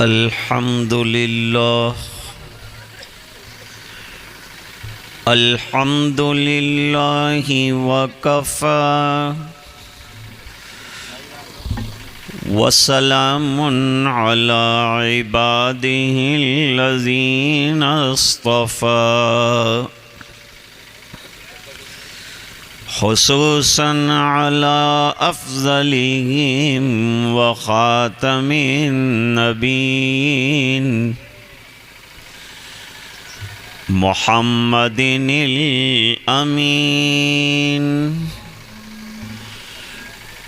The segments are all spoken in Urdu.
الحمد لله الحمد لله وكفى وسلام على عباده الذين اصطفى خصوصا على أفضلهم وخاتم النبيين محمد الأمين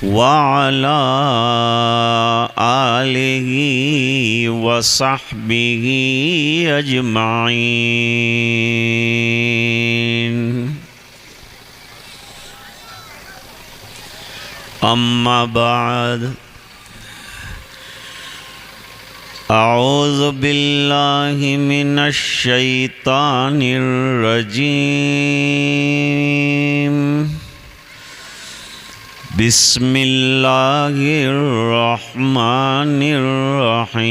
وعلى آله وصحبه أجمعين أما بعد أعوذ بالله من الشيطان الرجيم بسم الله الرحمن الرحيم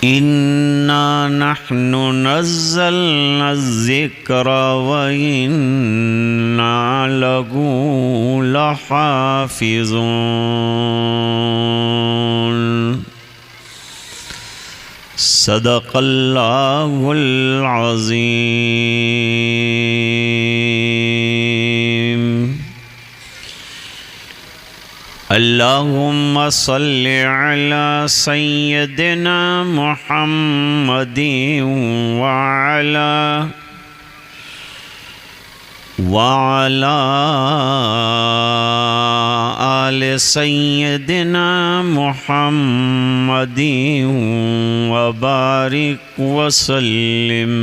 إنا نحن نزلنا الذكر وإنا له لحافظون صدق الله العظيم اللهم صل على سيدنا محمد وعلى آل سيدنا محمد وبارك وسلم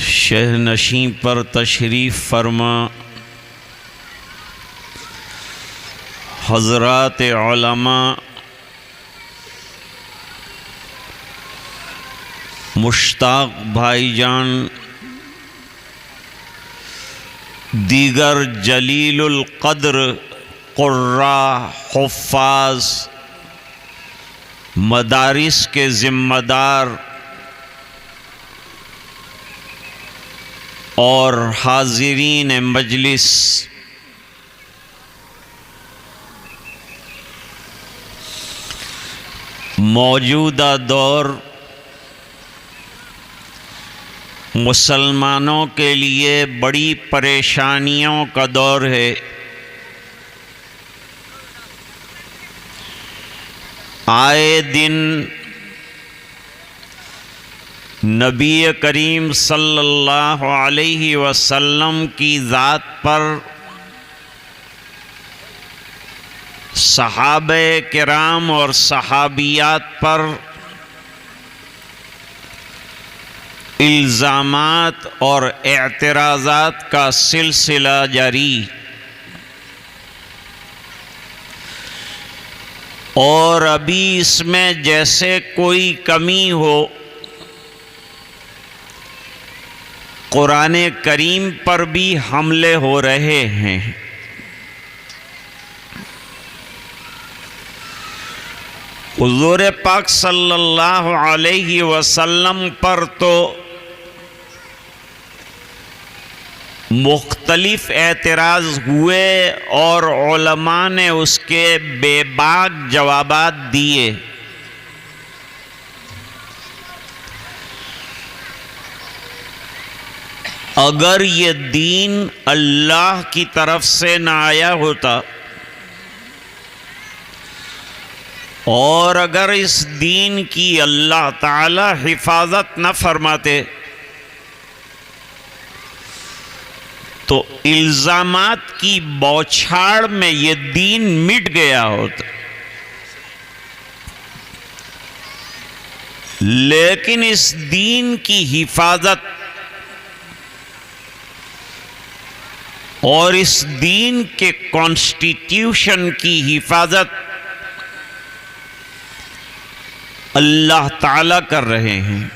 شہ نشین پر تشریف فرما حضرات علماء، مشتاق بھائی جان، دیگر جلیل القدر قراء، حفاظ، مدارس کے ذمہ دار اور حاضرین مجلس، موجودہ دور مسلمانوں کے لیے بڑی پریشانیوں کا دور ہے۔ آئے دن نبی کریم صلی اللہ علیہ وسلم کی ذات پر، صحابہ کرام اور صحابیات پر الزامات اور اعتراضات کا سلسلہ جاری، اور ابھی اس میں جیسے کوئی کمی ہو قرآن کریم پر بھی حملے ہو رہے ہیں۔ حضور پاک صلی اللہ علیہ وسلم پر تو مختلف اعتراض ہوئے اور علماء نے اس کے بے باک جوابات دیے۔ اگر یہ دین اللہ کی طرف سے نہ آیا ہوتا اور اگر اس دین کی اللہ تعالی حفاظت نہ فرماتے تو الزامات کی بوچھاڑ میں یہ دین مٹ گیا ہوتا، لیکن اس دین کی حفاظت اور اس دین کے کانسٹیٹیوشن کی حفاظت اللہ تعالیٰ کر رہے ہیں۔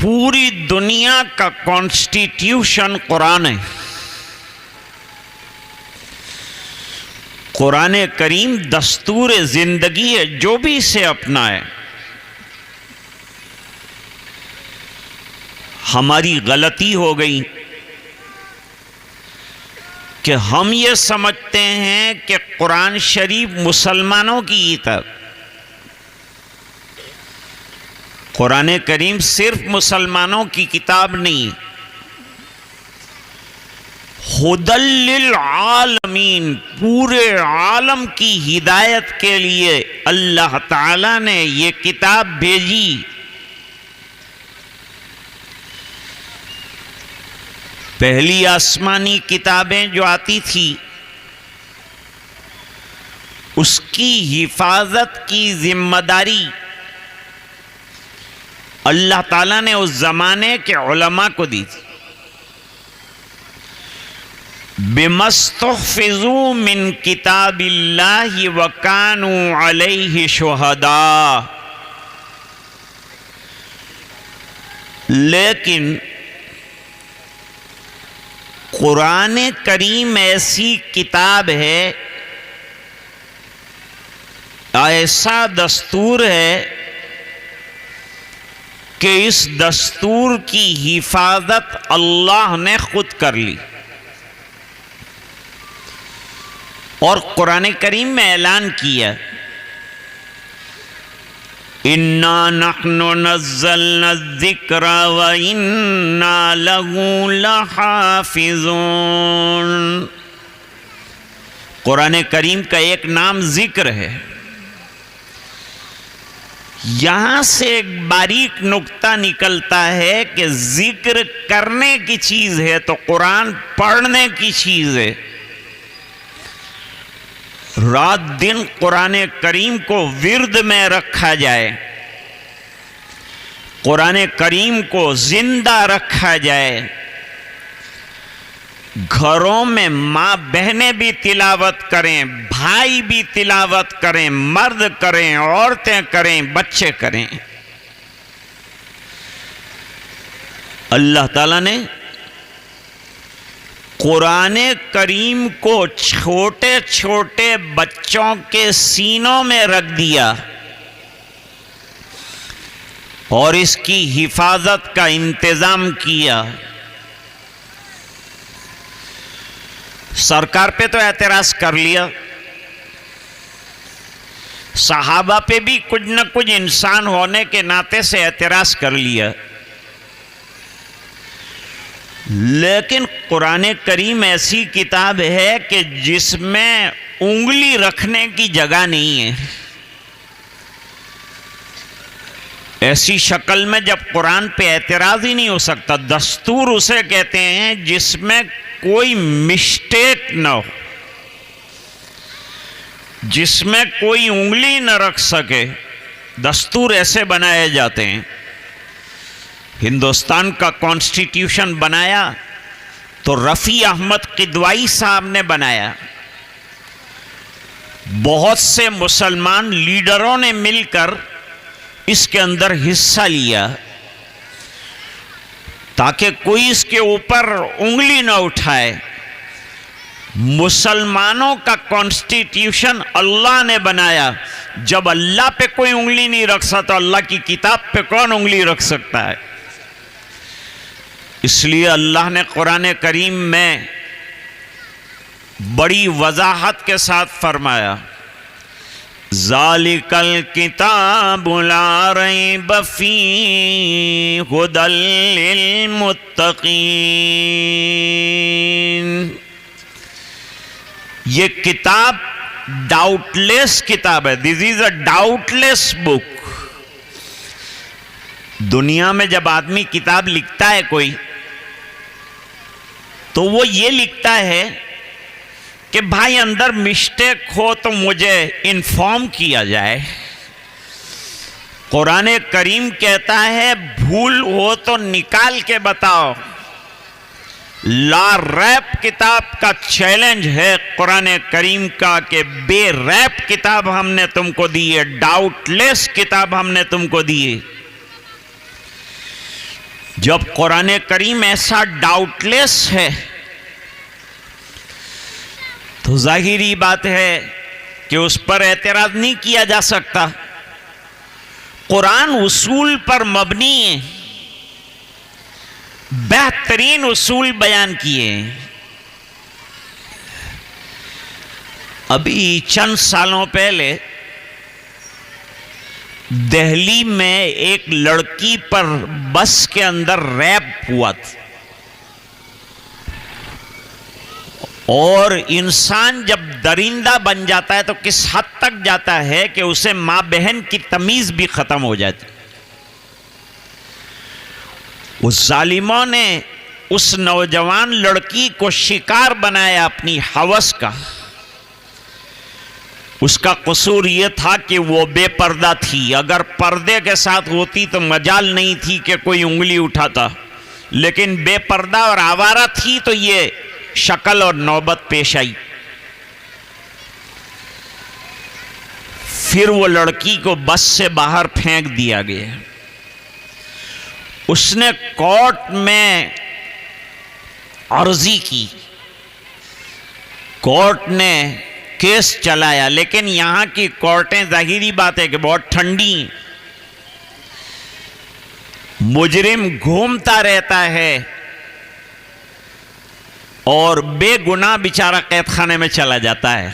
پوری دنیا کا کانسٹیٹیوشن قرآن ہے. قرآن کریم دستور زندگی ہے، جو بھی اسے اپنائے. ہماری غلطی ہو گئی کہ ہم یہ سمجھتے ہیں کہ قرآن شریف مسلمانوں کی کتاب. قرآن کریم صرف مسلمانوں کی کتاب نہیں، ہدی للعالمین، پورے عالم کی ہدایت کے لیے اللہ تعالیٰ نے یہ کتاب بھیجی. پہلی آسمانی کتابیں جو آتی تھی اس کی حفاظت کی ذمہ داری اللہ تعالیٰ نے اس زمانے کے علماء کو دی تھی. بِمَسْتُحْفِظُوا مِن کِتَابِ اللَّهِ وَكَانُوا عَلَيْهِ شُهَدَاءَ. لیکن قرآن کریم ایسی کتاب ہے، ایسا دستور ہے کہ اس دستور کی حفاظت اللہ نے خود کر لی. اور قرآن کریم میں اعلان کیا، اِنَّا نَحْنُ نَزَّلْنَا الذِّكْرَ وَإِنَّا لَهُ لَحَافِظُونَ. قرآن کریم کا ایک نام ذکر ہے. یہاں سے ایک باریک نکتہ نکلتا ہے کہ ذکر کرنے کی چیز ہے تو قرآن پڑھنے کی چیز ہے. رات دن قرآن کریم کو ورد میں رکھا جائے، قرآن کریم کو زندہ رکھا جائے. گھروں میں ماں بہنیں بھی تلاوت کریں، بھائی بھی تلاوت کریں، مرد کریں، عورتیں کریں، بچے کریں. اللہ تعالیٰ نے قرآن کریم کو چھوٹے چھوٹے بچوں کے سینوں میں رکھ دیا اور اس کی حفاظت کا انتظام کیا. سرکار پہ تو اعتراض کر لیا، صحابہ پہ بھی کچھ نہ کچھ انسان ہونے کے ناطے سے اعتراض کر لیا، لیکن قرآن کریم ایسی کتاب ہے کہ جس میں انگلی رکھنے کی جگہ نہیں ہے. ایسی شکل میں جب قرآن پہ اعتراض ہی نہیں ہو سکتا. دستور اسے کہتے ہیں جس میں کوئی مسٹیک نہ ہو، جس میں کوئی انگلی نہ رکھ سکے. دستور ایسے بنائے جاتے ہیں. ہندوستان کا کانسٹیٹیوشن بنایا تو رفیع احمد قدوائی صاحب نے بنایا. بہت سے مسلمان لیڈروں نے مل کر اس کے اندر حصہ لیا تاکہ کوئی اس کے اوپر انگلی نہ اٹھائے. مسلمانوں کا کانسٹیٹیوشن اللہ نے بنایا. جب اللہ پہ کوئی انگلی نہیں رکھ سکتا، اللہ کی کتاب پہ کون انگلی رکھ سکتا ہے؟ اس لیے اللہ نے قرآن کریم میں بڑی وضاحت کے ساتھ فرمایا، ذَلِكَ الْكِتَابُ لَا رَيْبَ فِيهِ هُدًى لِّلْمُتَّقِينَ. یہ کتاب ڈاؤٹ لیس کتاب ہے. دس از اے ڈاؤٹ لیس بک. دنیا میں جب آدمی کتاب لکھتا ہے کوئی تو وہ یہ لکھتا ہے کہ بھائی اندر مسٹیک ہو تو مجھے انفارم کیا جائے. قرآن کریم کہتا ہے بھول ہو تو نکال کے بتاؤ. لا ریپ کتاب کا چیلنج ہے قرآن کریم کا کہ بے ریپ کتاب ہم نے تم کو دی ہے، ڈاؤٹ لیس کتاب ہم نے تم کو دی ہے. جب قرآن کریم ایسا ڈاؤٹ لیس ہے تو ظاہری بات ہے کہ اس پر اعتراض نہیں کیا جا سکتا. قرآن اصول پر مبنی ہے، بہترین اصول بیان کیے ہیں. ابھی چند سالوں پہلے دہلی میں ایک لڑکی پر بس کے اندر ریپ ہوا تھا، اور انسان جب درندہ بن جاتا ہے تو کس حد تک جاتا ہے کہ اسے ماں بہن کی تمیز بھی ختم ہو جاتی. اس ظالموں نے اس نوجوان لڑکی کو شکار بنایا اپنی ہوس کا. اس کا قصور یہ تھا کہ وہ بے پردہ تھی. اگر پردے کے ساتھ ہوتی تو مجال نہیں تھی کہ کوئی انگلی اٹھاتا، لیکن بے پردہ اور آوارہ تھی تو یہ شکل اور نوبت پیش آئی. پھر وہ لڑکی کو بس سے باہر پھینک دیا گیا. اس نے کورٹ میں عرضی کی، کورٹ نے کیس چلایا، لیکن یہاں کی کورٹیں ظاہری بات ہے کہ بہت ٹھنڈی ہیں. مجرم گھومتا رہتا ہے اور بے گناہ بیچارہ قید خانے میں چلا جاتا ہے.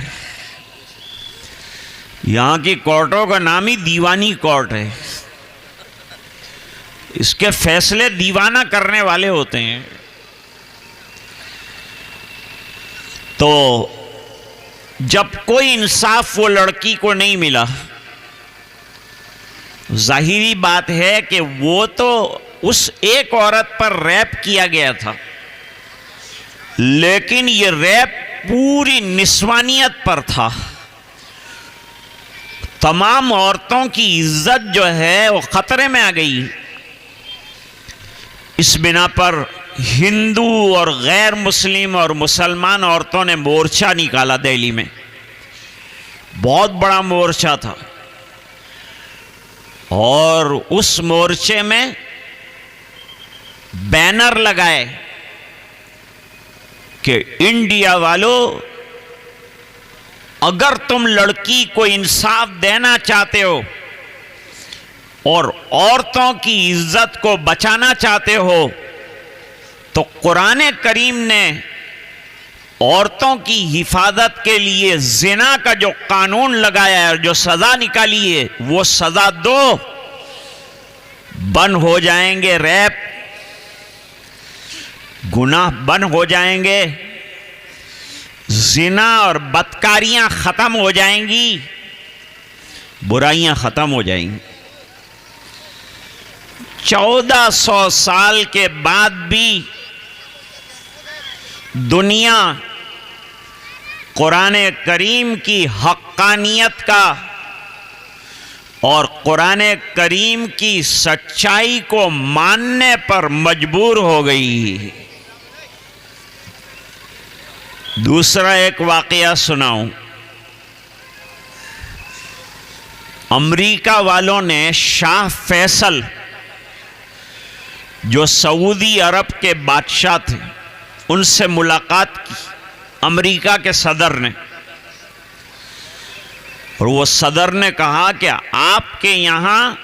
یہاں کی کورٹوں کا نام ہی دیوانی کورٹ ہے. اس کے فیصلے دیوانہ کرنے والے ہوتے ہیں. تو جب کوئی انصاف وہ لڑکی کو نہیں ملا، ظاہری بات ہے کہ وہ تو اس ایک عورت پر ریپ کیا گیا تھا، لیکن یہ ریپ پوری نسوانیت پر تھا. تمام عورتوں کی عزت جو ہے وہ خطرے میں آ گئی. اس بنا پر ہندو اور غیر مسلم اور مسلمان عورتوں نے مورچہ نکالا. دہلی میں بہت بڑا مورچہ تھا، اور اس مورچے میں بینر لگائے کہ انڈیا والوں، اگر تم لڑکی کو انصاف دینا چاہتے ہو اور عورتوں کی عزت کو بچانا چاہتے ہو تو قرآن کریم نے عورتوں کی حفاظت کے لیے زنا کا جو قانون لگایا ہے اور جو سزا نکالی ہے وہ سزا دو. بند ہو جائیں گے ریپ، گناہ بند ہو جائیں گے، زنا اور بدکاریاں ختم ہو جائیں گی، برائیاں ختم ہو جائیں گی. 1400 سال کے بعد بھی دنیا قرآن کریم کی حقانیت کا اور قرآن کریم کی سچائی کو ماننے پر مجبور ہو گئی. دوسرا ایک واقعہ سناؤں. امریکہ والوں نے شاہ فیصل جو سعودی عرب کے بادشاہ تھے ان سے ملاقات کی، امریکہ کے صدر نے. اور وہ صدر نے کہا کہ آپ کے یہاں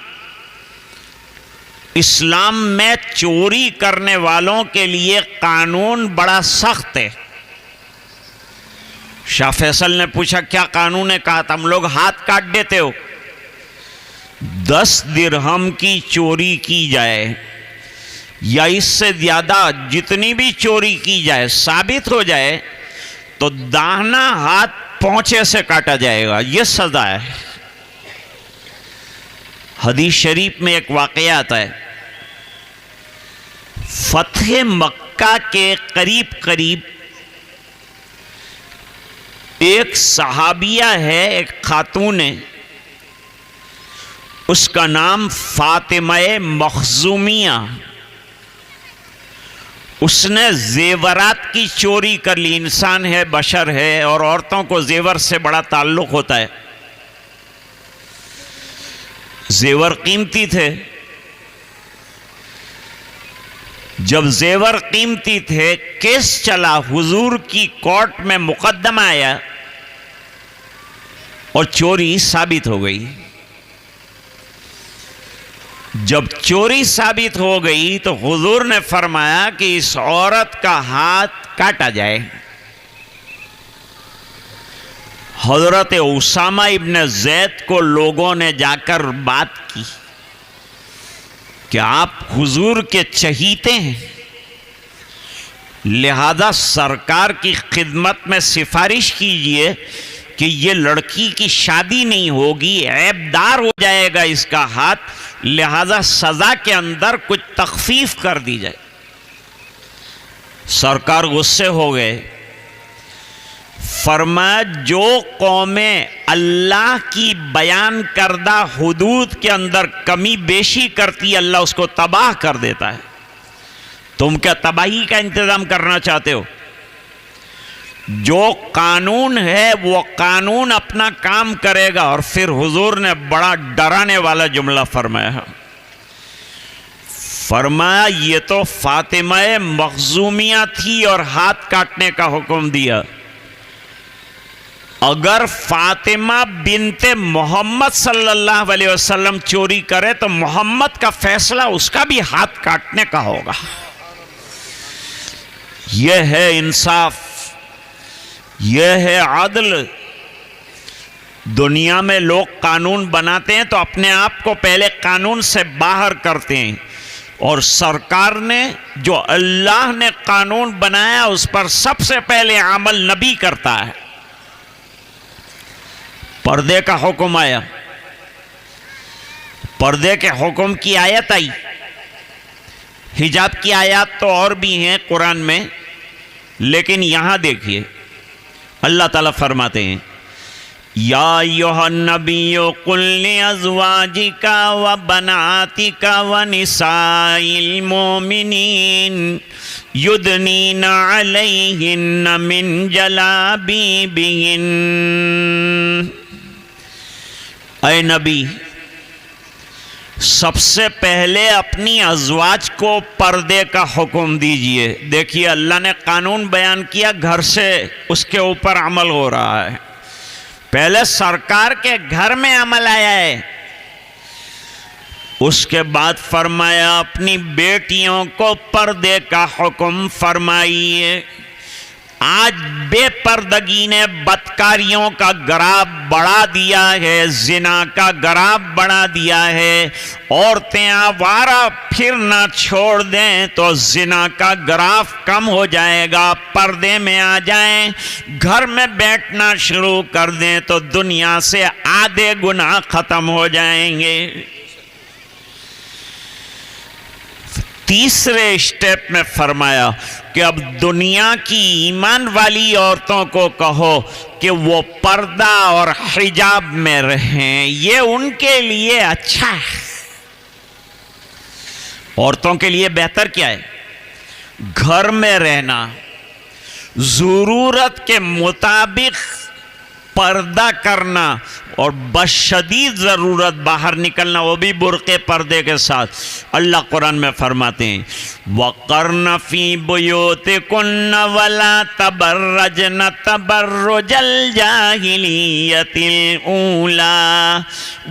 اسلام میں چوری کرنے والوں کے لیے قانون بڑا سخت ہے. شاہ فیصل نے پوچھا کیا قانون ہے؟ کہا تم لوگ ہاتھ کاٹ دیتے ہو. 10 درہم کی چوری کی جائے یا اس سے زیادہ جتنی بھی چوری کی جائے ثابت ہو جائے تو داہنا ہاتھ پونچھے سے کاٹا جائے گا. یہ سزا ہے. حدیث شریف میں ایک واقعہ آتا ہے، فتح مکہ کے قریب قریب ایک صحابیہ ہے، ایک خاتون ہے، اس کا نام فاطمہ مخزومیہ. اس نے زیورات کی چوری کر لی. انسان ہے، بشر ہے، اور عورتوں کو زیور سے بڑا تعلق ہوتا ہے. زیور قیمتی تھے. جب زیور قیمتی تھے، کیس چلا، حضور کی کورٹ میں مقدمہ آیا اور چوری ثابت ہو گئی۔ جب چوری ثابت ہو گئی تو حضور نے فرمایا کہ اس عورت کا ہاتھ کاٹا جائے۔ حضرت اسامہ ابن زید کو لوگوں نے جا کر بات کی کہ آپ حضور کے چہیتے ہیں، لہذا سرکار کی خدمت میں سفارش کیجئے کہ یہ لڑکی کی شادی نہیں ہوگی، عیب دار ہو جائے گا اس کا ہاتھ، لہذا سزا کے اندر کچھ تخفیف کر دی جائے۔ سرکار غصے ہو گئے، فرمایا جو قومیں اللہ کی بیان کردہ حدود کے اندر کمی بیشی کرتی، اللہ اس کو تباہ کر دیتا ہے۔ تم کیا تباہی کا انتظام کرنا چاہتے ہو؟ جو قانون ہے وہ قانون اپنا کام کرے گا۔ اور پھر حضور نے بڑا ڈرانے والا جملہ فرمایا یہ تو فاطمہ مخزومیہ تھی اور ہاتھ کاٹنے کا حکم دیا، اگر فاطمہ بنت محمد صلی اللہ علیہ وسلم چوری کرے تو محمد کا فیصلہ اس کا بھی ہاتھ کاٹنے کا ہوگا۔ یہ ہے انصاف، یہ ہے عدل۔ دنیا میں لوگ قانون بناتے ہیں تو اپنے آپ کو پہلے قانون سے باہر کرتے ہیں، اور سرکار نے جو اللہ نے قانون بنایا اس پر سب سے پہلے عمل نبی کرتا ہے۔ پردے کا حکم آیا، پردے کے حکم کی آیت آئی۔ حجاب کی آیات تو اور بھی ہیں قرآن میں، لیکن یہاں دیکھیے اللہ تعالیٰ فرماتے ہیں یا ایھا النبی قل لازواجک وبناتک ونساء المؤمنین یدنین علیہن من جلابیبہن۔ اے نبی، سب سے پہلے اپنی ازواج کو پردے کا حکم دیجئے۔ دیکھیے اللہ نے قانون بیان کیا، گھر سے اس کے اوپر عمل ہو رہا ہے۔ پہلے سرکار کے گھر میں عمل آیا ہے، اس کے بعد فرمایا اپنی بیٹیوں کو پردے کا حکم فرمائیے۔ آج بے پردگی نے بدکاریوں کا گراف بڑھا دیا ہے، زنا کا گراف بڑھا دیا ہے۔ عورتیں آوارہ پھرنا چھوڑ دیں تو زنا کا گراف کم ہو جائے گا، پردے میں آ جائیں، گھر میں بیٹھنا شروع کر دیں تو دنیا سے آدھے گناہ ختم ہو جائیں گے۔ تیسرے اسٹیپ میں فرمایا کہ اب دنیا کی ایمان والی عورتوں کو کہو کہ وہ پردہ اور حجاب میں رہیں، یہ ان کے لیے اچھا ہے۔ عورتوں کے لیے بہتر کیا ہے؟ گھر میں رہنا، ضرورت کے مطابق پردہ کرنا، اور بشدید ضرورت باہر نکلنا، وہ بھی برقع پردے کے ساتھ۔ اللہ قرآن میں فرماتے ہیں وَقَرْنَ فِي بُيُوتِكُنَّ وَلَا تَبَرَّجْنَ تَبَرُّجَ الْجَاهِلِيَّةِ الْأُولَى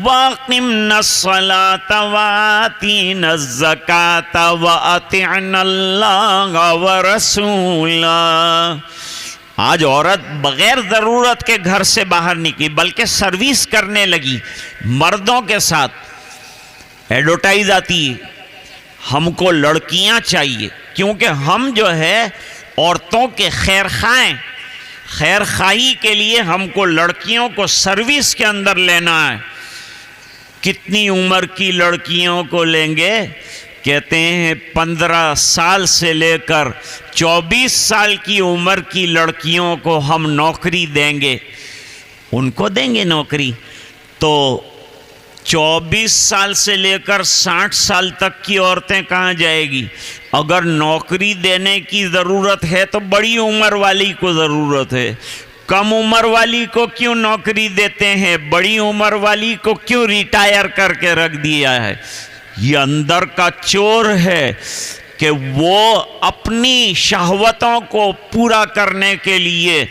وَأَقِمْنَ الصَّلَاةَ وَآتِينَ الزَّكَاةَ وَأَطِعْنَ اللَّهَ وَرَسُولَهُ۔ آج عورت بغیر ضرورت کے گھر سے باہر نکلی، بلکہ سروس کرنے لگی، مردوں کے ساتھ ایڈورٹائز آتی ہے ہم کو لڑکیاں چاہیے، کیونکہ ہم جو ہے عورتوں کے خیر خواہیں، خیر خواہی کے لیے ہم کو لڑکیوں کو سروس کے اندر لینا ہے۔ کتنی عمر کی لڑکیوں کو لیں گے؟ کہتے ہیں 15 سال سے لے کر 24 سال کی عمر کی لڑکیوں کو ہم نوکری دیں گے۔ ان کو دیں گے نوکری تو 24 سال سے لے کر 60 سال تک کی عورتیں کہاں جائے گی؟ اگر نوکری دینے کی ضرورت ہے تو بڑی عمر والی کو ضرورت ہے۔ کم عمر والی کو کیوں نوکری دیتے ہیں؟ بڑی عمر والی کو کیوں ریٹائر کر کے رکھ دیا ہے؟ یہ اندر کا چور ہے۔ کہ وہ اپنی شہوتوں کو پورا کرنے کے لیے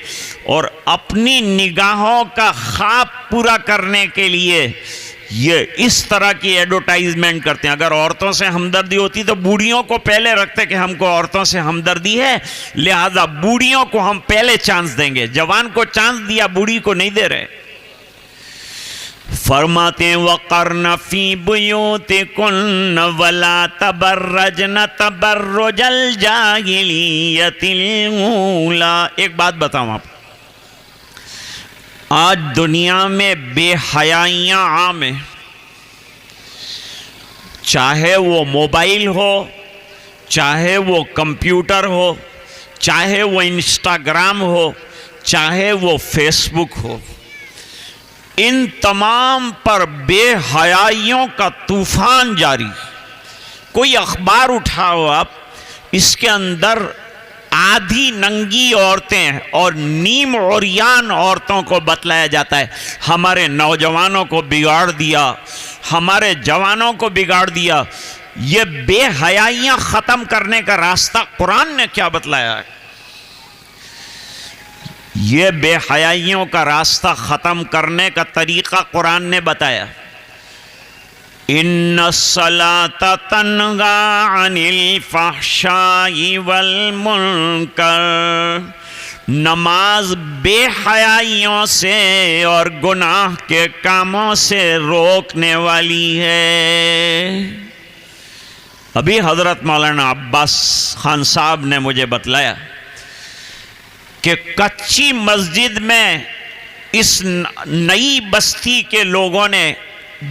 اور اپنی نگاہوں کا خواب پورا کرنے کے لیے یہ اس طرح کی ایڈورٹائزمنٹ کرتے ہیں. اگر عورتوں سے ہمدردی ہوتی تو بوڑھیوں کو پہلے رکھتے کہ ہم کو عورتوں سے ہمدردی ہے، لہذا بوڑھیوں کو ہم پہلے چانس دیں گے. جوان کو چانس دیا، بوڑھی کو نہیں دے رہے. فرماتے ہیں وَقَرْنَ فِي بُيُوتِكُنَّ وَلَا تَبَرَّجْنَ تَبَرُّجَ الْجَاهِلِيَّةِ الْأُولَىٰ. ایک بات بتاؤں آپ، آج دنیا میں بے حیائیاں عام ہیں. چاہے وہ موبائل ہو، چاہے وہ کمپیوٹر ہو، چاہے وہ انسٹاگرام ہو، چاہے وہ فیس بک ہو، ان تمام پر بے حیائیوں کا طوفان جاری. کوئی اخبار اٹھاؤ آپ، اس کے اندر آدھی ننگی عورتیں اور نیم عریان عورتوں کو بتلایا جاتا ہے ہمارے نوجوانوں کو بگاڑ دیا، ہمارے جوانوں کو بگاڑ دیا. یہ بے حیائیاں ختم کرنے کا راستہ قرآن نے کیا بتلایا ہے؟ یہ بے حیائیوں کا راستہ ختم کرنے کا طریقہ قرآن نے بتایا. ان الصلاۃ تنہی عن الفحشاء والمنکر، نماز بے حیائیوں سے اور گناہ کے کاموں سے روکنے والی ہے. ابھی حضرت مولانا عباس خان صاحب نے مجھے بتلایا کہ کچی مسجد میں اس نئی بستی کے لوگوں نے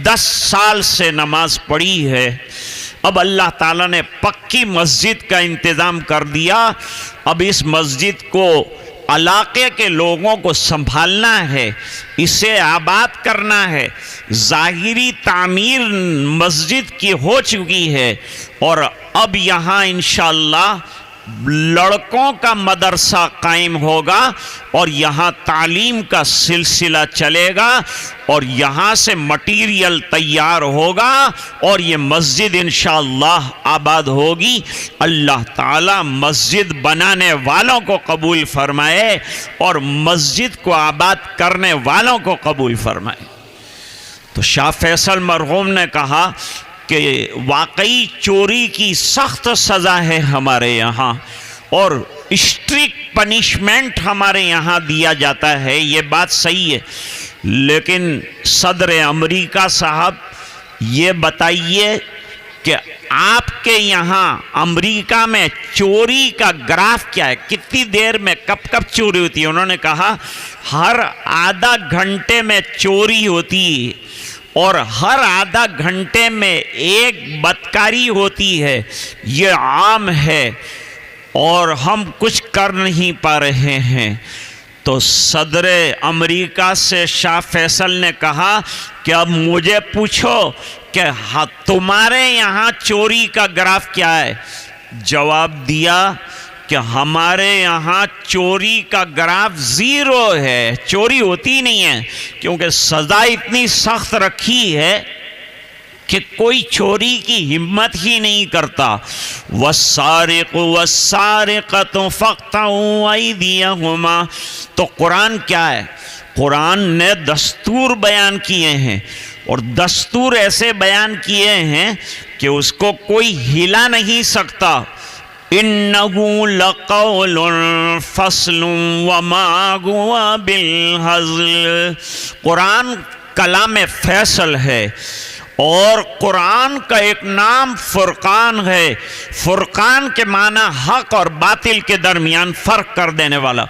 10 سال سے نماز پڑھی ہے. اب اللہ تعالیٰ نے پکی مسجد کا انتظام کر دیا. اب اس مسجد کو علاقے کے لوگوں کو سنبھالنا ہے، اسے آباد کرنا ہے. ظاہری تعمیر مسجد کی ہو چکی ہے اور اب یہاں انشاءاللہ لڑکوں کا مدرسہ قائم ہوگا اور یہاں تعلیم کا سلسلہ چلے گا اور یہاں سے مٹیریل تیار ہوگا اور یہ مسجد انشاءاللہ آباد ہوگی. اللہ تعالی مسجد بنانے والوں کو قبول فرمائے اور مسجد کو آباد کرنے والوں کو قبول فرمائے. تو شاہ فیصل مرحوم نے کہا کہ واقعی چوری کی سخت سزا ہے ہمارے یہاں اور اسٹرکٹ پنشمنٹ ہمارے یہاں دیا جاتا ہے، یہ بات صحیح ہے. لیکن صدر امریکہ صاحب یہ بتائیے کہ آپ کے یہاں امریکہ میں چوری کا گراف کیا ہے؟ کتنی دیر میں کب کب چوری ہوتی ہے؟ انہوں نے کہا ہر آدھا گھنٹے میں چوری ہوتی ہے اور ہر آدھا گھنٹے میں ایک بدکاری ہوتی ہے. یہ عام ہے اور ہم کچھ کر نہیں پا رہے ہیں. تو صدر امریکہ سے شاہ فیصل نے کہا کہ اب مجھے پوچھو کہ تمہارے یہاں چوری کا گراف کیا ہے؟ جواب دیا کہ ہمارے یہاں چوری کا گراف 0 ہے، چوری ہوتی نہیں ہے، کیونکہ سزا اتنی سخت رکھی ہے کہ کوئی چوری کی ہمت ہی نہیں کرتا. وَالسَّارِقُ وَالسَّارِقَةُ فَاقْطَعُوا أَيْدِيَهُمَا. تو قرآن کیا ہے؟ قرآن نے دستور بیان کیے ہیں اور دستور ایسے بیان کیے ہیں کہ اس کو کوئی ہلا نہیں سکتا. إِنَّهُ لَقَوْلٌ فَصْلٌ وَمَا هُوَ بِالْهَزْلِ. قرآن کلام فیصل ہے اور قرآن کا ایک نام فرقان ہے. فرقان کے معنی حق اور باطل کے درمیان فرق کر دینے والا.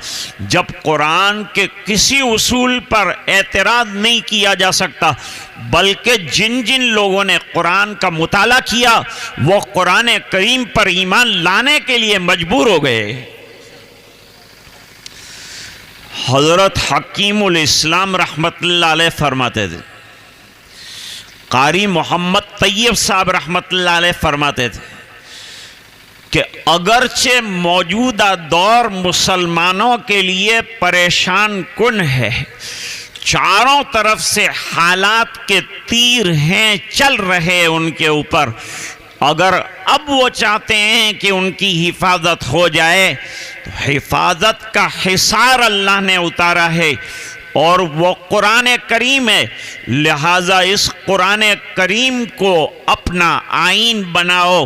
جب قرآن کے کسی اصول پر اعتراض نہیں کیا جا سکتا بلکہ جن جن لوگوں نے قرآن کا مطالعہ کیا وہ قرآن کریم پر ایمان لانے کے لیے مجبور ہو گئے. حضرت حکیم الاسلام رحمت اللہ علیہ فرماتے تھے، قاری محمد طیب صاحب رحمت اللہ علیہ فرماتے تھے کہ اگرچہ موجودہ دور مسلمانوں کے لیے پریشان کن ہے، چاروں طرف سے حالات کے تیر ہیں چل رہے ان کے اوپر، اگر اب وہ چاہتے ہیں کہ ان کی حفاظت ہو جائے تو حفاظت کا حصار اللہ نے اتارا ہے اور وہ قرآن کریم ہے، لہٰذا اس قرآن کریم کو اپنا آئین بناؤ،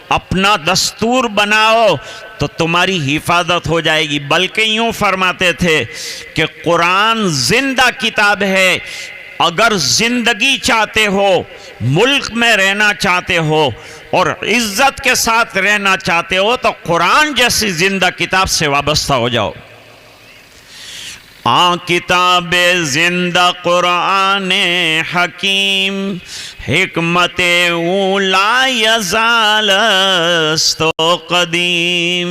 اپنا دستور بناؤ تو تمہاری حفاظت ہو جائے گی۔ بلکہ یوں فرماتے تھے کہ قرآن زندہ کتاب ہے، اگر زندگی چاہتے ہو، ملک میں رہنا چاہتے ہو اور عزت کے ساتھ رہنا چاہتے ہو تو قرآن جیسی زندہ کتاب سے وابستہ ہو جاؤ۔ کتاب زندہ قرآن حکیم، حکمت اولا یزال است و قدیم،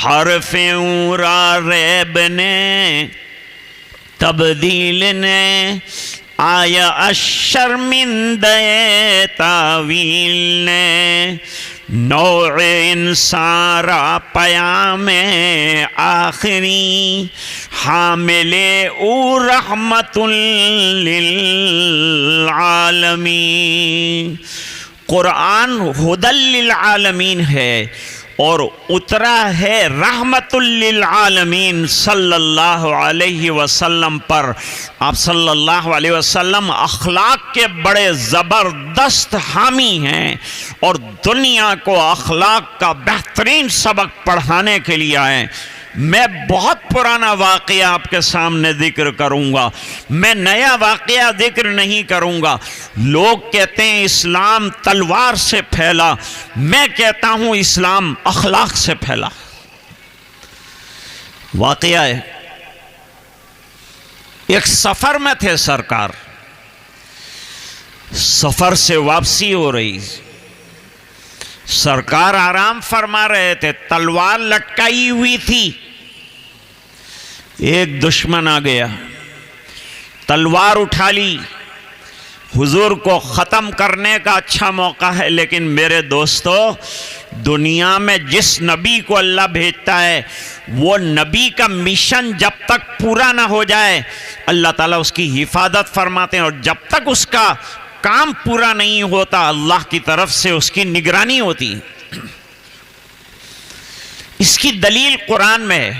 حرف اورا ریب نے تبدیل نے آیا اشرمندہ تاویل نے، نوع انسان را پیام آخری، حامل او رحمت للعالمین۔ قرآن ہدی للعالمین ہے اور اترا ہے رحمت للعالمین صلی اللہ علیہ وسلم پر۔ آپ صلی اللہ علیہ وسلم اخلاق کے بڑے زبردست حامی ہیں اور دنیا کو اخلاق کا بہترین سبق پڑھانے کے لیے آئے۔ میں بہت پرانا واقعہ آپ کے سامنے ذکر کروں گا، میں نیا واقعہ ذکر نہیں کروں گا۔ لوگ کہتے ہیں اسلام تلوار سے پھیلا، میں کہتا ہوں اسلام اخلاق سے پھیلا۔ واقعہ ہے، ایک سفر میں تھے سرکار، سفر سے واپسی ہو رہی، سرکار آرام فرما رہے تھے، تلوار لٹکائی ہوئی تھی، ایک دشمن آ گیا، تلوار اٹھا لی۔ حضور کو ختم کرنے کا اچھا موقع ہے، لیکن میرے دوستو دنیا میں جس نبی کو اللہ بھیجتا ہے وہ نبی کا مشن جب تک پورا نہ ہو جائے اللہ تعالیٰ اس کی حفاظت فرماتے ہیں، اور جب تک اس کا کام پورا نہیں ہوتا اللہ کی طرف سے اس کی نگرانی ہوتی۔ اس کی دلیل قرآن میں ہے۔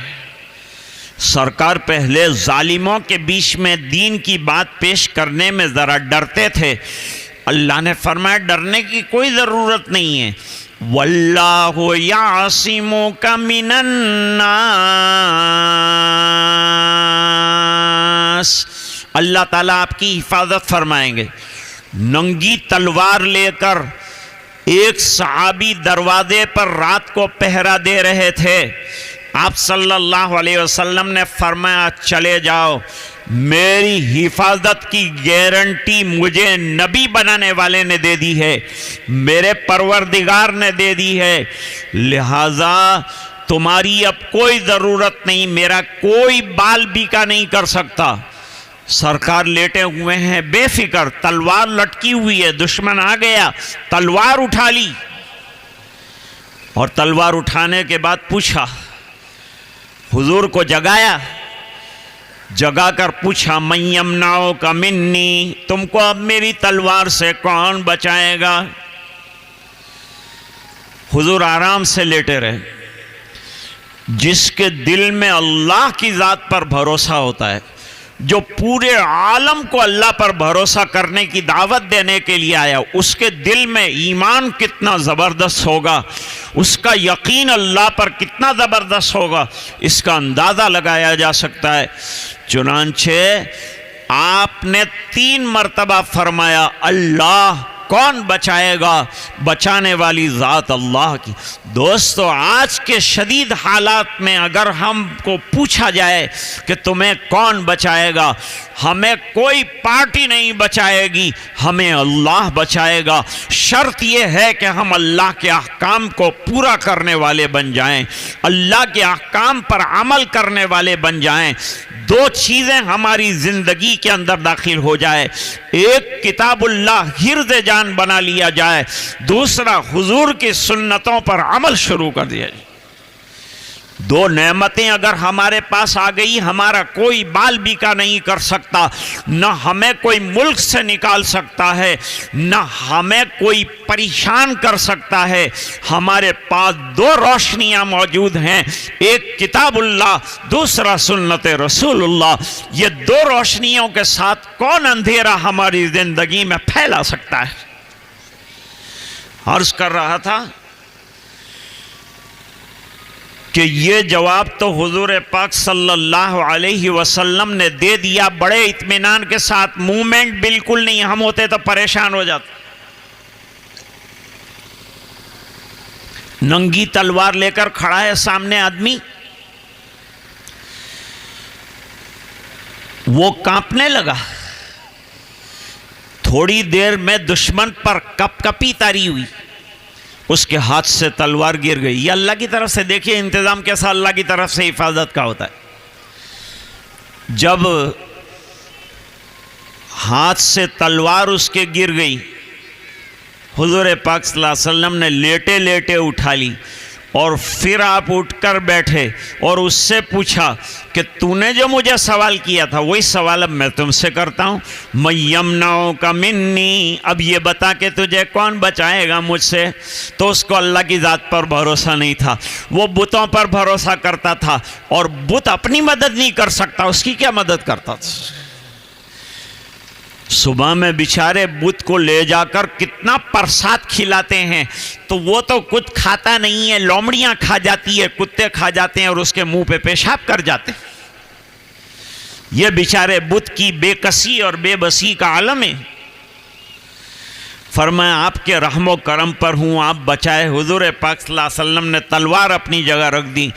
سرکار پہلے ظالموں کے بیچ میں دین کی بات پیش کرنے میں ذرا ڈرتے تھے، اللہ نے فرمایا ڈرنے کی کوئی ضرورت نہیں ہے، واللہ یعصمک من الناس، اللہ تعالیٰ آپ کی حفاظت فرمائیں گے۔ ننگی تلوار لے کر ایک صحابی دروازے پر رات کو پہرا دے رہے تھے، آپ صلی اللہ علیہ وسلم نے فرمایا چلے جاؤ، میری حفاظت کی گارنٹی مجھے نبی بنانے والے نے دے دی ہے، میرے پروردگار نے دے دی ہے، لہذا تمہاری اب کوئی ضرورت نہیں، میرا کوئی بال بیکا نہیں کر سکتا۔ سرکار لیٹے ہوئے ہیں بے فکر، تلوار لٹکی ہوئی ہے، دشمن آ گیا، تلوار اٹھا لی، اور تلوار اٹھانے کے بعد پوچھا، حضور کو جگایا، جگا کر پوچھا من یمنعک منی، تم کو اب میری تلوار سے کون بچائے گا؟ حضور آرام سے لیٹے رہے۔ جس کے دل میں اللہ کی ذات پر بھروسہ ہوتا ہے، جو پورے عالم کو اللہ پر بھروسہ کرنے کی دعوت دینے کے لیے آیا، اس کے دل میں ایمان کتنا زبردست ہوگا، اس کا یقین اللہ پر کتنا زبردست ہوگا، اس کا اندازہ لگایا جا سکتا ہے۔ چنانچہ آپ نے 3 مرتبہ فرمایا اللہ، کون بچائے گا؟ بچانے والی ذات اللہ کی۔ دوستو آج کے شدید حالات میں اگر ہم کو پوچھا جائے کہ تمہیں کون بچائے گا، ہمیں کوئی پارٹی نہیں بچائے گی، ہمیں اللہ بچائے گا۔ شرط یہ ہے کہ ہم اللہ کے احکام کو پورا کرنے والے بن جائیں، اللہ کے احکام پر عمل کرنے والے بن جائیں۔ 2 چیزیں ہماری زندگی کے اندر داخل ہو جائے، ایک کتاب اللہ حرز جان بنا لیا جائے، دوسرا حضور کی سنتوں پر عمل شروع کر دیا جائے۔ دو نعمتیں اگر ہمارے پاس آ گئی، ہمارا کوئی بال بیکا نہیں کر سکتا، نہ ہمیں کوئی ملک سے نکال سکتا ہے، نہ ہمیں کوئی پریشان کر سکتا ہے۔ ہمارے پاس دو روشنیاں موجود ہیں، ایک کتاب اللہ، دوسرا سنت رسول اللہ۔ یہ دو روشنیوں کے ساتھ کون اندھیرا ہماری زندگی میں پھیلا سکتا ہے؟ عرض کر رہا تھا کہ یہ جواب تو حضور پاک صلی اللہ علیہ وسلم نے دے دیا بڑے اطمینان کے ساتھ، موومنٹ بالکل نہیں، ہم ہوتے تو پریشان ہو جاتے۔ ننگی تلوار لے کر کھڑا ہے سامنے آدمی، وہ کانپنے لگا، تھوڑی دیر میں دشمن پر کپ کپی تاری ہوئی، اس کے ہاتھ سے تلوار گر گئی۔ یہ اللہ کی طرف سے، دیکھیے انتظام کیسا اللہ کی طرف سے حفاظت کا ہوتا ہے۔ جب ہاتھ سے تلوار اس کے گر گئی، حضور پاک صلی اللہ علیہ وسلم نے لیٹے لیٹے اٹھا لی، اور پھر آپ اٹھ کر بیٹھے اور اس سے پوچھا کہ تو نے جو مجھے سوال کیا تھا وہی سوال اب میں تم سے کرتا ہوں، میں یمنعک منی، اب یہ بتا کہ تجھے کون بچائے گا مجھ سے؟ تو اس کو اللہ کی ذات پر بھروسہ نہیں تھا، وہ بتوں پر بھروسہ کرتا تھا، اور بت اپنی مدد نہیں کر سکتا، اس کی کیا مدد کرتا تھا؟ صبح میں بیچارے بت کو لے جا کر کتنا پرساد کھلاتے ہیں، تو وہ تو کچھ کھاتا نہیں ہے، لومڑیاں کھا جاتی ہے، کتے کھا جاتے ہیں، اور اس کے منہ پہ پیشاب کر جاتے ہیں۔ یہ بیچارے بت کی بے کسی اور بے بسی کا عالم ہے۔ فرمایا آپ کے رحم و کرم پر ہوں، آپ بچائے۔ حضور پاک صلی اللہ علیہ وسلم نے تلوار اپنی جگہ رکھ دی،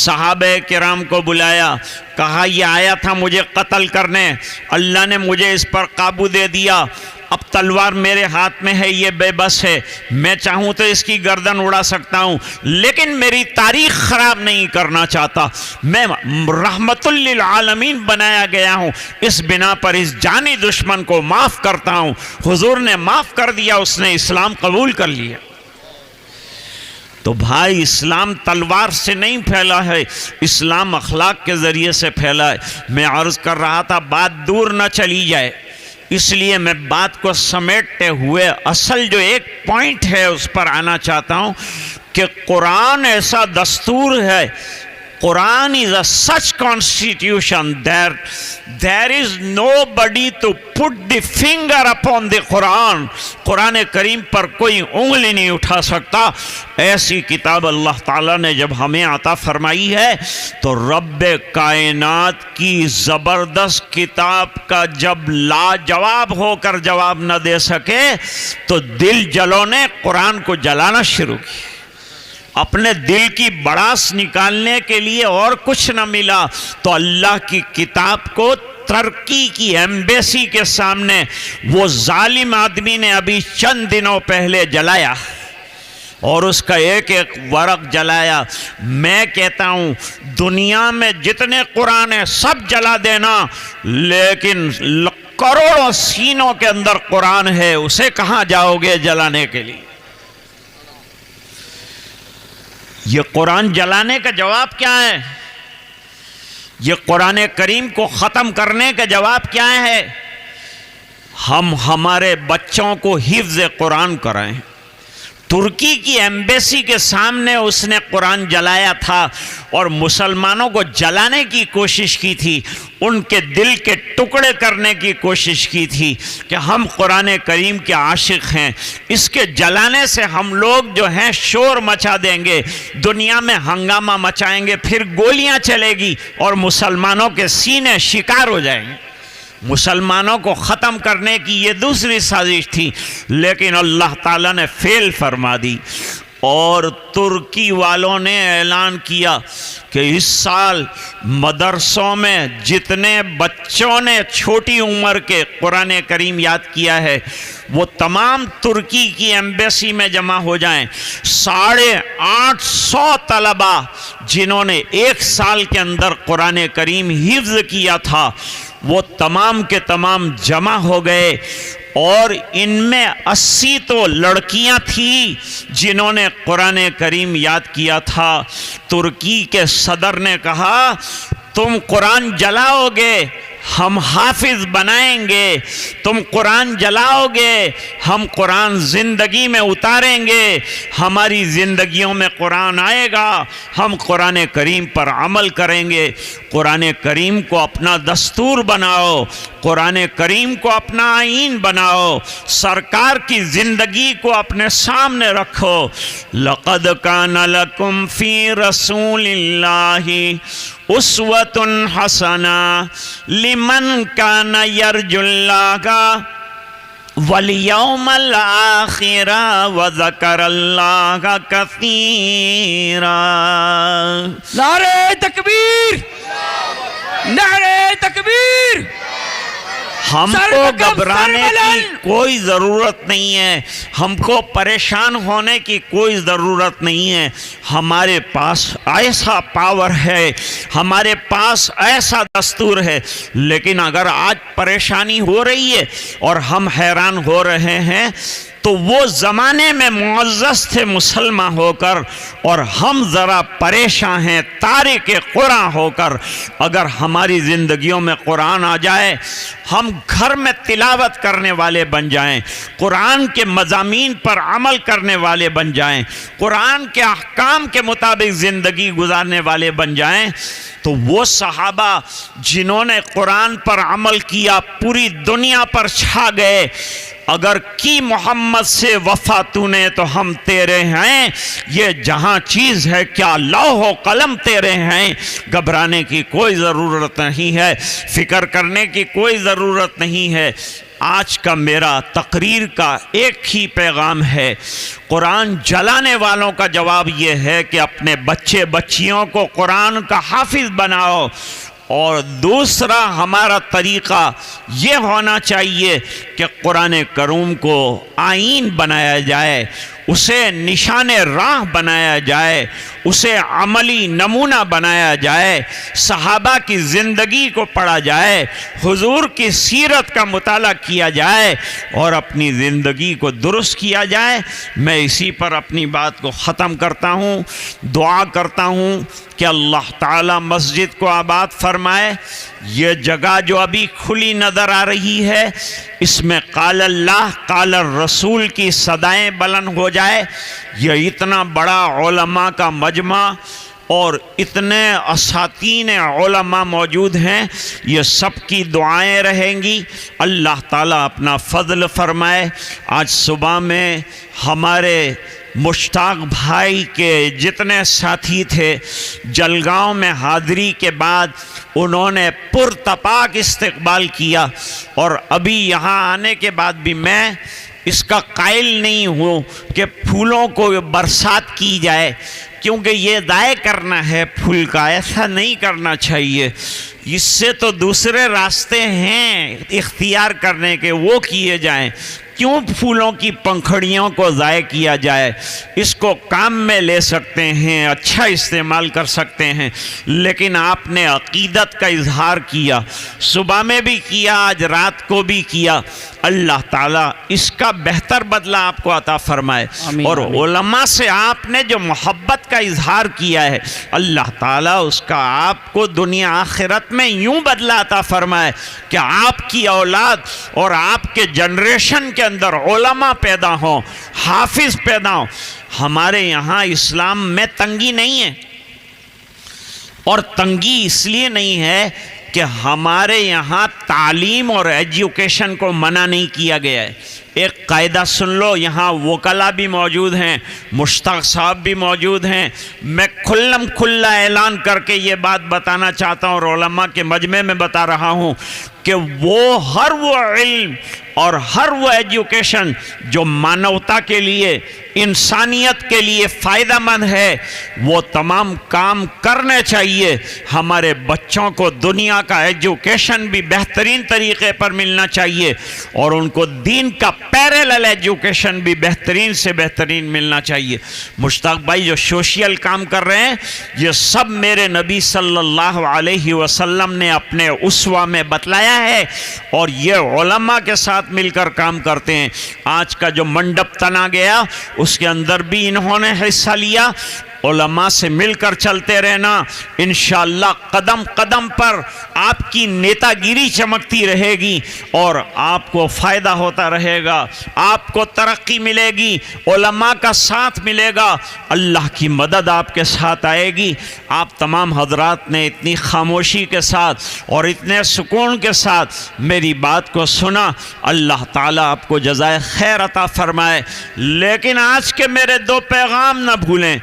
صحابہ کرام کو بلایا، کہا یہ آیا تھا مجھے قتل کرنے، اللہ نے مجھے اس پر قابو دے دیا، اب تلوار میرے ہاتھ میں ہے، یہ بے بس ہے، میں چاہوں تو اس کی گردن اڑا سکتا ہوں، لیکن میری تاریخ خراب نہیں کرنا چاہتا، میں رحمت للعالمین بنایا گیا ہوں، اس بنا پر اس جانی دشمن کو معاف کرتا ہوں۔ حضور نے معاف کر دیا، اس نے اسلام قبول کر لیا۔ تو بھائی اسلام تلوار سے نہیں پھیلا ہے، اسلام اخلاق کے ذریعے سے پھیلا ہے۔ میں عرض کر رہا تھا بات دور نہ چلی جائے، اس لیے میں بات کو سمیٹتے ہوئے اصل جو ایک پوائنٹ ہے اس پر آنا چاہتا ہوں کہ قرآن ایسا دستور ہے، Quran is a such constitution that there is nobody to put the finger upon the Quran. قرآن کریم پر کوئی انگلی نہیں اٹھا سکتا۔ ایسی کتاب اللہ تعالیٰ نے جب ہمیں عطا فرمائی ہے تو رب کائنات کی زبردست کتاب کا جب لاجواب ہو کر جواب نہ دے سکے تو دل جلوں نے قرآن کو جلانا شروع کیا۔ اپنے دل کی بڑاس نکالنے کے لیے اور کچھ نہ ملا تو اللہ کی کتاب کو ترکی کی ایمبیسی کے سامنے وہ ظالم آدمی نے ابھی چند دنوں پہلے جلایا، اور اس کا ایک ایک ورق جلایا۔ میں کہتا ہوں دنیا میں جتنے قرآن ہیں سب جلا دینا، لیکن کروڑوں سینوں کے اندر قرآن ہے، اسے کہاں جاؤ گے جلانے کے لیے؟ یہ قرآن جلانے کا جواب کیا ہے؟ یہ قرآن کریم کو ختم کرنے کا جواب کیا ہے؟ ہم ہمارے بچوں کو حفظ قرآن کرائیں۔ ترکی کی ایمبیسی کے سامنے اس نے قرآن جلایا تھا اور مسلمانوں کو جلانے کی کوشش کی تھی، ان کے دل کے ٹکڑے کرنے کی کوشش کی تھی کہ ہم قرآن کریم کے عاشق ہیں، اس کے جلانے سے ہم لوگ جو ہیں شور مچا دیں گے، دنیا میں ہنگامہ مچائیں گے، پھر گولیاں چلے گی اور مسلمانوں کے سینے شکار ہو جائیں گے۔ مسلمانوں کو ختم کرنے کی یہ دوسری سازش تھی، لیکن اللہ تعالیٰ نے فیل فرما دی، اور ترکی والوں نے اعلان کیا کہ اس سال مدرسوں میں جتنے بچوں نے چھوٹی عمر کے قرآن کریم یاد کیا ہے وہ تمام ترکی کی ایمبیسی میں جمع ہو جائیں۔ 850 طلبہ جنہوں نے ایک سال کے اندر قرآن کریم حفظ کیا تھا وہ تمام کے تمام جمع ہو گئے، اور ان میں 80 تو لڑکیاں تھیں جنہوں نے قرآن کریم یاد کیا تھا۔ ترکی کے صدر نے کہا تم قرآن جلاؤ گے ہم حافظ بنائیں گے، تم قرآن جلاؤ گے ہم قرآن زندگی میں اتاریں گے، ہماری زندگیوں میں قرآن آئے گا، ہم قرآن کریم پر عمل کریں گے۔ قرآن کریم کو اپنا دستور بناؤ، قرآن کریم کو اپنا آئین بناؤ، سرکار کی زندگی کو اپنے سامنے رکھو۔ لقد کان لکم فی رسول اللہ اسوۃ حسنہ لمن کان یرجو اللہ والیوم الآخر وذکر اللہ کثیرا۔ نعرہ تکبیر، نعرہ تکبیر۔ ہم کو گھبرانے کی کوئی ضرورت نہیں ہے، ہم کو پریشان ہونے کی کوئی ضرورت نہیں ہے۔ ہمارے پاس ایسا پاور ہے، ہمارے پاس ایسا دستور ہے، لیکن اگر آج پریشانی ہو رہی ہے اور ہم حیران ہو رہے ہیں تو وہ زمانے میں معزز تھے مسلمان ہو کر اور ہم ذرا پریشان ہیں تارک قرآن ہو کر۔ اگر ہماری زندگیوں میں قرآن آ جائے، ہم گھر میں تلاوت کرنے والے بن جائیں، قرآن کے مضامین پر عمل کرنے والے بن جائیں، قرآن کے احکام کے مطابق زندگی گزارنے والے بن جائیں، تو وہ صحابہ جنہوں نے قرآن پر عمل کیا پوری دنیا پر چھا گئے۔ اگر کی محمد سے وفا تو نے تو ہم تیرے ہیں، یہ جہاں چیز ہے کیا لوح و قلم تیرے ہیں۔ گھبرانے کی کوئی ضرورت نہیں ہے، فکر کرنے کی کوئی ضرورت نہیں ہے۔ آج کا میرا تقریر کا ایک ہی پیغام ہے، قرآن جلانے والوں کا جواب یہ ہے کہ اپنے بچے بچیوں کو قرآن کا حافظ بناؤ، اور دوسرا ہمارا طریقہ یہ ہونا چاہیے کہ قرآن کریم کو آئین بنایا جائے، اسے نشان راہ بنایا جائے، اسے عملی نمونہ بنایا جائے، صحابہ کی زندگی کو پڑھا جائے، حضور کی سیرت کا مطالعہ کیا جائے اور اپنی زندگی کو درست کیا جائے۔ میں اسی پر اپنی بات کو ختم کرتا ہوں، دعا کرتا ہوں کہ اللہ تعالی مسجد کو آباد فرمائے۔ یہ جگہ جو ابھی کھلی نظر آ رہی ہے، اس میں قال اللہ قال الرسول کی صدائیں بلند ہو جائے۔ یہ اتنا بڑا علماء کا مجمع اور اتنے اساتین علماء موجود ہیں، یہ سب کی دعائیں رہیں گی۔ اللہ تعالیٰ اپنا فضل فرمائے۔ آج صبح میں ہمارے مشتاق بھائی کے جتنے ساتھی تھے جلگاؤں میں حاضری کے بعد انہوں نے پرتپاک استقبال کیا، اور ابھی یہاں آنے کے بعد بھی میں اس کا قائل نہیں ہوں کہ پھولوں کو برسات کی جائے، کیونکہ یہ ضائع کرنا ہے پھول کا، ایسا نہیں کرنا چاہیے۔ اس سے تو دوسرے راستے ہیں اختیار کرنے کے، وہ کیے جائیں۔ کیوں پھولوں کی پنکھڑیوں کو ضائع کیا جائے؟ اس کو کام میں لے سکتے ہیں، اچھا استعمال کر سکتے ہیں، لیکن آپ نے عقیدت کا اظہار کیا، صبح میں بھی کیا، آج رات کو بھی کیا۔ اللہ تعالیٰ اس کا بہتر بدلہ آپ کو عطا فرمائے۔ اور علماء سے آپ نے جو محبت کا اظہار کیا ہے، اللہ تعالیٰ اس کا آپ کو دنیا آخرت میں یوں بدلہ عطا فرمائے کہ آپ کی اولاد اور آپ کے جنریشن کے اندر علماء پیدا ہوں، حافظ پیدا ہوں۔ ہمارے یہاں اسلام میں تنگی نہیں ہے، اور تنگی اس لیے نہیں ہے کہ ہمارے یہاں تعلیم اور ایجوکیشن کو منع نہیں کیا گیا ہے۔ ایک قاعدہ سن لو، یہاں وکلا بھی موجود ہیں، مشتاق صاحب بھی موجود ہیں، میں کھلم کھلا اعلان کر کے یہ بات بتانا چاہتا ہوں اور علماء کے مجمع میں بتا رہا ہوں کہ ہر وہ علم اور ہر وہ ایجوکیشن جو مانوتا کے لیے، انسانیت کے لیے فائدہ مند ہے، وہ تمام کام کرنے چاہیے۔ ہمارے بچوں کو دنیا کا ایجوکیشن بھی بہترین طریقے پر ملنا چاہیے، اور ان کو دین کا پیرالل ایجوکیشن بھی بہترین سے بہترین ملنا چاہیے۔ مشتاق بھائی جو سوشل کام کر رہے ہیں، یہ سب میرے نبی صلی اللہ علیہ وسلم نے اپنے اسوہ میں بتلایا ہے، اور یہ علماء کے ساتھ مل کر کام کرتے ہیں۔ آج کا جو منڈپ تنا گیا اس کے اندر بھی انہوں نے حصہ لیا۔ علماء سے مل کر چلتے رہنا، انشاءاللہ قدم قدم پر آپ کی نیتا گیری چمکتی رہے گی اور آپ کو فائدہ ہوتا رہے گا، آپ کو ترقی ملے گی، علماء کا ساتھ ملے گا، اللہ کی مدد آپ کے ساتھ آئے گی۔ آپ تمام حضرات نے اتنی خاموشی کے ساتھ اور اتنے سکون کے ساتھ میری بات کو سنا، اللہ تعالیٰ آپ کو جزائے خیر عطا فرمائے۔ لیکن آج کے میرے دو پیغام نہ بھولیں۔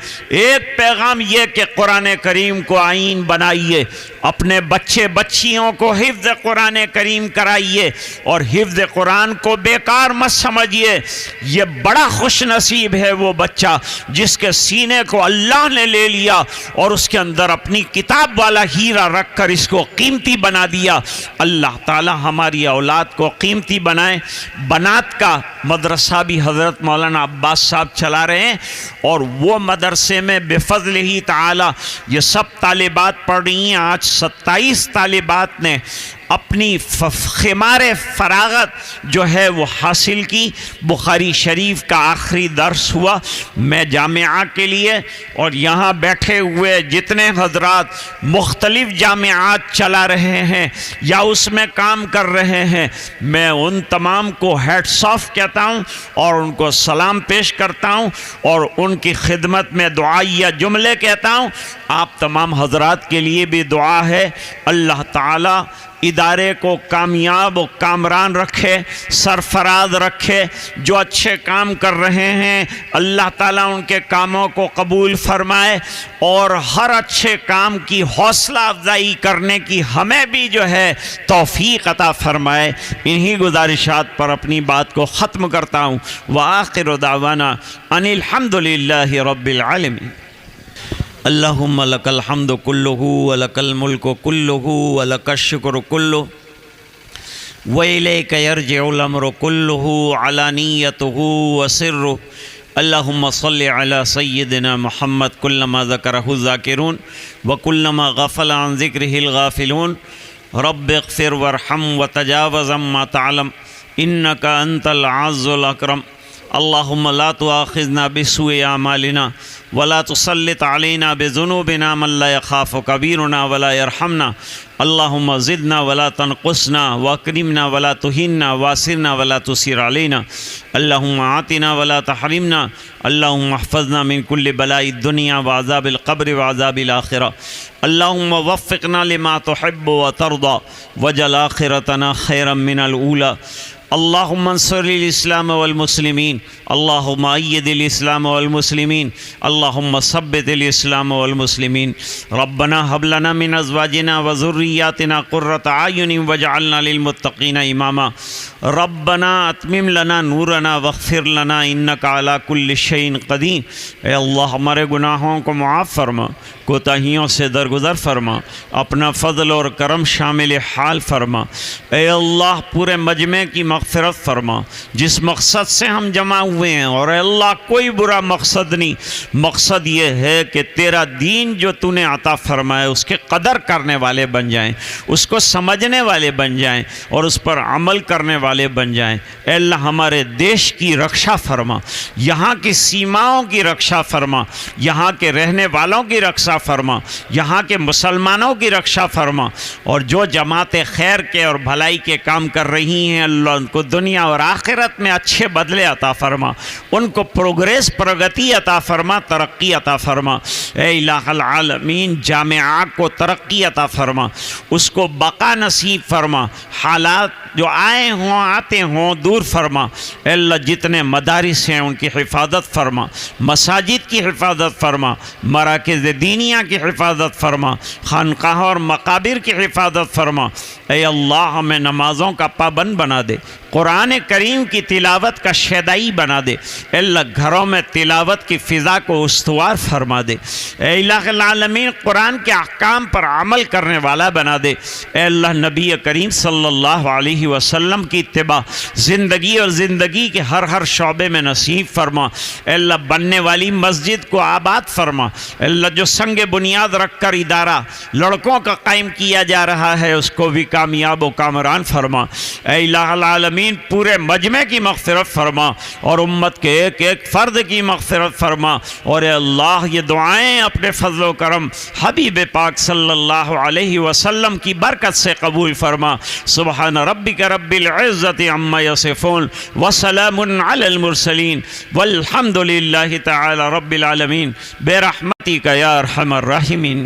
ایک پیغام یہ کہ قرآن کریم کو آئین بنائیے، اپنے بچے بچیوں کو حفظ قرآن کریم کرائیے، اور حفظ قرآن کو بیکار مت سمجھیے۔ یہ بڑا خوش نصیب ہے وہ بچہ جس کے سینے کو اللہ نے لے لیا اور اس کے اندر اپنی کتاب والا ہیرا رکھ کر اس کو قیمتی بنا دیا۔ اللہ تعالی ہماری اولاد کو قیمتی بنائے۔ بنات کا مدرسہ بھی حضرت مولانا عباس صاحب چلا رہے ہیں، اور وہ مدرسے میں بفضل ہی تعالی یہ سب طالبات پڑھ رہی ہیں۔ آج 27 طالبات نے اپنی خمار فراغت جو ہے وہ حاصل کی۔ بخاری شریف کا آخری درس ہوا۔ میں جامعہ کے لیے اور یہاں بیٹھے ہوئے جتنے حضرات مختلف جامعات چلا رہے ہیں یا اس میں کام کر رہے ہیں، میں ان تمام کو ہیٹس آف کہتا ہوں اور ان کو سلام پیش کرتا ہوں اور ان کی خدمت میں دعائیہ جملے کہتا ہوں۔ آپ تمام حضرات کے لیے بھی دعا ہے، اللہ تعالی ادارے کو کامیاب و کامران رکھے، سرفراز رکھے۔ جو اچھے کام کر رہے ہیں اللہ تعالیٰ ان کے کاموں کو قبول فرمائے، اور ہر اچھے کام کی حوصلہ افزائی کرنے کی ہمیں بھی جو ہے توفیق عطا فرمائے۔ انہی گزارشات پر اپنی بات کو ختم کرتا ہوں۔ وآخر دعوانا ان الحمد للہ رب العالمین۔ اللہم لک الحمد کلہ ولک الملک کلہ ولک الشکر کلہ وإلیک یرجع الامر کلہ علانیتہ وسرہ۔ اللہم صل علی سیدنا محمد کلما ذکرہ الذاکرون وکلما غفل عن ذکرہ الغافلون۔ رب اغفر وارحم وتجاوز عما تعلم انک انت العز الاکرم۔ اللہم لا تؤاخذنا بسوء اعمالنا ولا تسلط علينا بذنوبنا من لا يخاف كبيرنا ولا يرحمنا۔ اللهم زدنا ولا تنقصنا واكرمنا ولا تهنا واسرنا ولا تسر علينا۔ اللهم آتنا ولا تحرمنا۔ اللهم احفظنا من كل بلاء الدنيا وعذاب القبر وعذاب الآخرة۔ اللهم وفقنا لما تحب وترضى واجعل آخرتنا خيرا من الأولى۔ اللهم انصر الاسلام والمسلمين، اللهم أيد الاسلام والمسلمين، اللهم ثبت الاسلام والمسلمين۔ ربنا هب لنا من ازواجنا وذرياتنا قرة اعين واجعلنا للمتقين اماما۔ ربنا اتمم لنا نورنا واغفر لنا انك على كل شيء قدير۔ اے اللہ ہمارے گناہوں کو معاف فرما، کوتاہیوں سے درگزر فرما، اپنا فضل اور کرم شامل حال فرما۔ اے اللہ پورے مجمع کی مغفرت فرما جس مقصد سے ہم جمع ہوئے ہیں، اور اے اللہ کوئی برا مقصد نہیں، مقصد یہ ہے کہ تیرا دین جو تو نے عطا فرمایا اس کے قدر کرنے والے بن جائیں، اس کو سمجھنے والے بن جائیں اور اس پر عمل کرنے والے بن جائیں۔ اے اللہ ہمارے دیش کی رکشا فرما، یہاں کی سیماؤں کی رکشا فرما، یہاں کے رہنے والوں کی رکشا فرما، یہاں کے مسلمانوں کی رکشا فرما، اور جو جماعت خیر کے اور بھلائی کے کام کر رہی ہیں اللہ ان کو دنیا اور آخرت میں اچھے بدلے عطا فرما، ان کو پروگریس پرگتی عطا فرما، ترقی عطا فرما۔ اے الہ العالمین جامعہ کو ترقی عطا فرما، اس کو بقا نصیب فرما، حالات جو آئے ہوں آتے ہوں دور فرما۔ اے اللہ جتنے مدارس ہیں ان کی حفاظت فرما، مساجد کی حفاظت فرما، مراکز دینیہ کی حفاظت فرما، خانقاہ اور مقابر کی حفاظت فرما۔ اے اللہ ہمیں نمازوں کا پابند بنا دے، قرآن کریم کی تلاوت کا شیدائی بنا دے، اے اللہ گھروں میں تلاوت کی فضا کو استوار فرما دے، اے الہ العالمین قرآن کے احکام پر عمل کرنے والا بنا دے، اے اللہ نبی کریم صلی اللہ علیہ وسلم کی اتباع زندگی اور زندگی کے ہر شعبے میں نصیب فرما، اے اللہ بننے والی مسجد کو آباد فرما، اے اللہ جو سنگ بنیاد رکھ کر ادارہ لڑکوں کا قائم کیا جا رہا ہے اس کو بھی کامیاب و کامران فرما، اے الہ العالمین پورے مجمع کی مغفرت فرما اور امت کے ایک ایک فرد کی مغفرت فرما، اور اے اللہ یہ دعائیں اپنے فضل و کرم حبیب پاک صلی اللہ علیہ وسلم کی برکت سے قبول فرما۔ سبحان ربک رب العزت عما یصفون وسلام علی المرسلین والحمد للہ تعالی رب العالمین برحمتک یا ارحم الراحمین۔